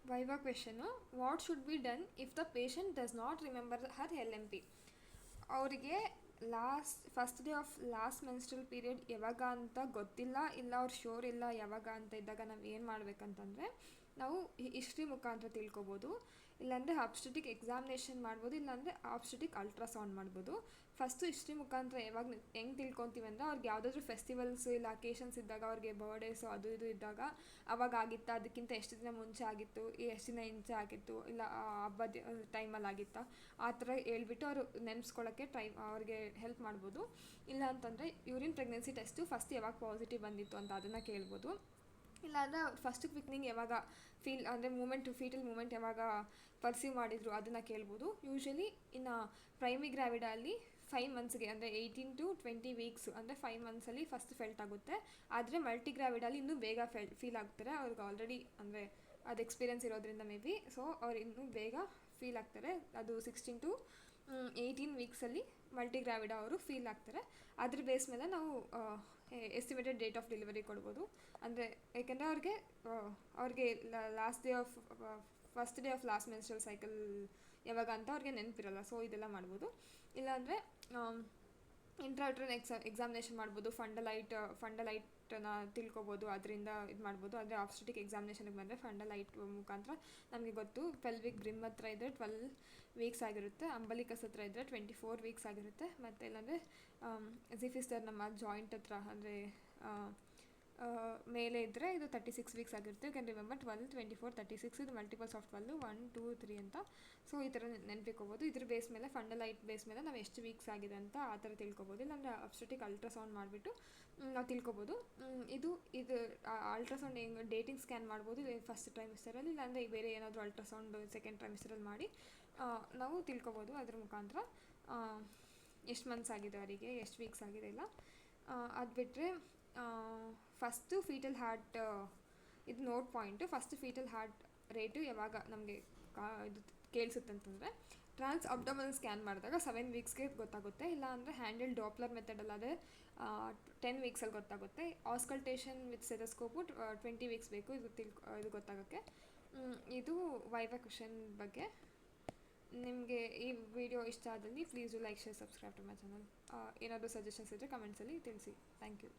Viva question, what should be done if the patient does not remember Har LMP. ಅವರಿಗೆ first day of last menstrual period ಯಾವಾಗ ಅಂತ ಗೊತ್ತಿಲ್ಲ, ಇಲ್ಲ ಅವ್ರು sure ಇಲ್ಲ ಯಾವಾಗ ಅಂತ ಇದ್ದಾಗ ನಾವು ಏನು ಮಾಡಬೇಕಂತಂದರೆ, ನಾವು ಹಿಸ್ಟ್ರಿ ಮುಖಾಂತರ ತಿಳ್ಕೊಬೋದು, ಇಲ್ಲಾಂದರೆ ಆಬ್ಸ್ಟೆಟಿಕ್ ಎಕ್ಸಾಮಿನೇಷನ್ ಮಾಡ್ಬೋದು, ಇಲ್ಲಾಂದರೆ ಆಬ್ಸ್ಟೆಟಿಕ್ ಅಲ್ಟ್ರಾಸೌಂಡ್ ಮಾಡ್ಬೋದು. ಫಸ್ಟು ಹಿಸ್ಟ್ರಿ ಮುಖಾಂತರ ಯಾವಾಗ ಹೆಂಗೆ ತಿಳ್ಕೊತೀವಿ ಅಂದರೆ, ಅವ್ರಿಗೆ ಯಾವುದಾದ್ರೂ ಫೆಸ್ಟಿವಲ್ಸ್ ಇಲ್ಲ ಅಕೇಶನ್ಸ್ ಇದ್ದಾಗ, ಅವ್ರಿಗೆ ಬರ್ಡೇಸು ಅದು ಇದು ಇದ್ದಾಗ ಅವಾಗ ಆಗಿತ್ತಾ, ಅದಕ್ಕಿಂತ ಎಷ್ಟು ದಿನ ಮುಂಚೆ ಆಗಿತ್ತು, ಎಷ್ಟು ದಿನ ಹಿಂಚೆ ಆಗಿತ್ತು, ಇಲ್ಲ ಹಬ್ಬದ ಟೈಮಲ್ಲಿ ಆಗಿತ್ತಾ, ಆ ಥರ ಹೇಳ್ಬಿಟ್ಟು ಅವರು ನೆನೆಸ್ಕೊಳ್ಳೋಕ್ಕೆ ಅವ್ರಿಗೆ ಹೆಲ್ಪ್ ಮಾಡ್ಬೋದು. ಇಲ್ಲ ಅಂತಂದರೆ ಯೂರಿನ್ ಪ್ರೆಗ್ನೆನ್ಸಿ ಟೆಸ್ಟು ಫಸ್ಟ್ ಯಾವಾಗ ಪಾಸಿಟಿವ್ ಬಂದಿತ್ತು ಅಂತ ಅದನ್ನು ಕೇಳ್ಬೋದು. ಇಲ್ಲಾಂದರೆ ಫಸ್ಟ್ ಕ್ವಿಕ್ನಿಂಗ್ ಯಾವಾಗ ಫೀಟಲ್ ಮೂಮೆಂಟ್ ಯಾವಾಗ ಪರ್ಸೀವ್ ಮಾಡಿದ್ರು ಅದನ್ನು ಕೇಳ್ಬೋದು. ಯೂಶ್ವಲಿ ಇನ್ನು ಪ್ರೈಮರಿ ಗ್ರಾವಿಡಲ್ಲಿ 5 ಮಂತ್ಸ್ಗೆ ಅಂದರೆ 18 to 20 ವೀಕ್ಸ್ ಅಂದರೆ 5 ಮಂತ್ಸಲ್ಲಿ ಫಸ್ಟ್ ಫೆಲ್ಟ್ ಆಗುತ್ತೆ. ಆದರೆ ಮಲ್ಟಿಗ್ರಾವಿಡಲ್ಲಿ ಇನ್ನೂ ಬೇಗ ಫೀಲ್ ಆಗ್ತಾರೆ, ಅವ್ರಿಗೆ ಆಲ್ರೆಡಿ ಅಂದರೆ ಅದು ಎಕ್ಸ್ಪೀರಿಯನ್ಸ್ ಇರೋದ್ರಿಂದ ಮೇ ಬಿ, ಸೊ ಅವ್ರು ಇನ್ನೂ ಬೇಗ ಫೀಲ್ ಆಗ್ತಾರೆ. ಅದು 16 to 18 ವೀಕ್ಸಲ್ಲಿ ಮಲ್ಟಿಗ್ರಾವಿಡ ಅವರು ಫೀಲ್ ಆಗ್ತಾರೆ. ಅದ್ರ ಬೇಸ್ ಮೇಲೆ ನಾವು ಎಸ್ಟಿಮೇಟೆಡ್ ಡೇಟ್ ಆಫ್ ಡೆಲಿವರಿ ಕೊಡ್ಬೋದು. ಅಂದರೆ ಏಕೆಂದರೆ ಅವ್ರಿಗೆ first day of last menstrual cycle ಯಾವಾಗ ಅಂತ ಅವ್ರಿಗೆ ನೆನಪಿರಲ್ಲ, ಸೊ ಇದೆಲ್ಲ ಮಾಡ್ಬೋದು. ಇಲ್ಲಾಂದರೆ ಇಂಟ್ರಾಟ್ರನ್ ಎಕ್ಸಾಮಿನೇಷನ್ ಮಾಡ್ಬೋದು, ಫಂಡಲೈಟನ್ನ ತಿಳ್ಕೊಬೋದು, ಅದರಿಂದ ಇದು ಮಾಡ್ಬೋದು. ಆದರೆ ಆಬ್ಸ್ಟೆಟಿಕ್ ಎಕ್ಸಾಮಿನೇಷನ್ಗೆ ಬಂದರೆ ಫಂಡಲೈಟ್ ಮುಖಾಂತರ ನಮಗೆ ಗೊತ್ತು, ಪೆಲ್ವಿಕ್ ಬ್ರಿಮ್ ಹತ್ರ ಇದ್ದರೆ 12 ವೀಕ್ಸ್ ಆಗಿರುತ್ತೆ, ಅಂಬಲಿಕಸ್ ಹತ್ರ ಇದ್ದರೆ 24 ವೀಕ್ಸ್ ಆಗಿರುತ್ತೆ. ಮತ್ತು ಇಲ್ಲಾಂದರೆ ಜಿಫಿಸ್ಟರ್ ನಮ್ಮ ಜಾಯಿಂಟ್ ಹತ್ರ ಅಂದರೆ ಮೇಲೆ ಇದ್ದರೆ ಇದು 36 ವೀಕ್ಸ್ ಆಗಿರುತ್ತೆ. ಯು ಕ್ಯಾನ್ ರಿಮೆಂಬರ್ 12, 24, 36 ಇದು ಮಲ್ಟಿಪಲ್ಸ್ ಆಫ್ 12, 1, 2, 3 ಅಂತ. ಸೊ ಈ ಥರ ನೆನಪಿಕೋಬೋದು. ಇದ್ರ ಬೇಸ್ ಮೇಲೆ ಫಂಡಲೈಟ್ ಬೇಸ್ ಮೇಲೆ ನಾವು ಎಷ್ಟು ವೀಕ್ಸ್ ಆಗಿದೆ ಅಂತ ಆ ಥರ ತಿಳ್ಕೊಬೋದು. ಇಲ್ಲಾಂದರೆ ಆಬ್ಸ್ಟೆಟಿಕ್ ಅಲ್ಟ್ರಾಸೌಂಡ್ ಮಾಡಿಬಿಟ್ಟು ನಾವು ತಿಳ್ಕೊಬೋದು. ಇದು ಅಲ್ಟ್ರಾಸೌಂಡ್ ಹೆಂಗೆ ಡೇಟಿಂಗ್ ಸ್ಕ್ಯಾನ್ ಮಾಡ್ಬೋದು ಫಸ್ಟ್ ಟ್ರೈಮಿಸ್ಟರಲ್ಲಿ, ಇಲ್ಲಾಂದರೆ ಬೇರೆ ಏನಾದರೂ ಅಲ್ಟ್ರಾಸೌಂಡ್ ಸೆಕೆಂಡ್ ಟ್ರೈಮಿಸ್ಟರಲ್ಲಿ ಮಾಡಿ ನಾವು ತಿಳ್ಕೊಬೋದು. ಅದ್ರ ಮುಖಾಂತರ ಎಷ್ಟು ಮಂತ್ಸ್ ಆಗಿದೆ ಅವರಿಗೆ, ಎಷ್ಟು ವೀಕ್ಸ್ ಆಗಿದೆ ಇಲ್ಲ. ಅದು ಬಿಟ್ಟರೆ ಫಸ್ಟು ಫೀಟಲ್ ಹಾರ್ಟ್ ಇದು note point, first foetal heart rate ಯಾವಾಗ ನಮಗೆ ಇದು ಕೇಳಿಸುತ್ತೆ ಅಂತಂದರೆ, ಟ್ರಾನ್ಸ್ ಅಬ್ಡಮನ್ ಸ್ಕ್ಯಾನ್ ಮಾಡಿದಾಗ 7 ವೀಕ್ಸ್ಗೆ ಗೊತ್ತಾಗುತ್ತೆ. ಇಲ್ಲ ಅಂದರೆ ಹ್ಯಾಂಡಲ್ ಡಾಪ್ಲರ್ ಮೆಥಡಲ್ಲಾದರೆ 10 ವೀಕ್ಸಲ್ಲಿ ಗೊತ್ತಾಗುತ್ತೆ. ಆಸ್ಕಲ್ಟೇಷನ್ ವಿತ್ ಸೆಥೋಸ್ಕೋಪು 20 ವೀಕ್ಸ್ ಬೇಕು ಇದು ಗೊತ್ತಾಗೋಕ್ಕೆ. ಇದು ವೈವಾ ಕ್ವೆಶನ್ ಬಗ್ಗೆ. ನಿಮಗೆ ಈ ವಿಡಿಯೋ ಇಷ್ಟ ಆದಲ್ಲಿ please like, share, subscribe to my channel. ಏನಾದರೂ ಸಜೆಷನ್ಸ್ ಇದ್ದರೆ ಕಮೆಂಟ್ಸಲ್ಲಿ ತಿಳಿಸಿ. Thank you.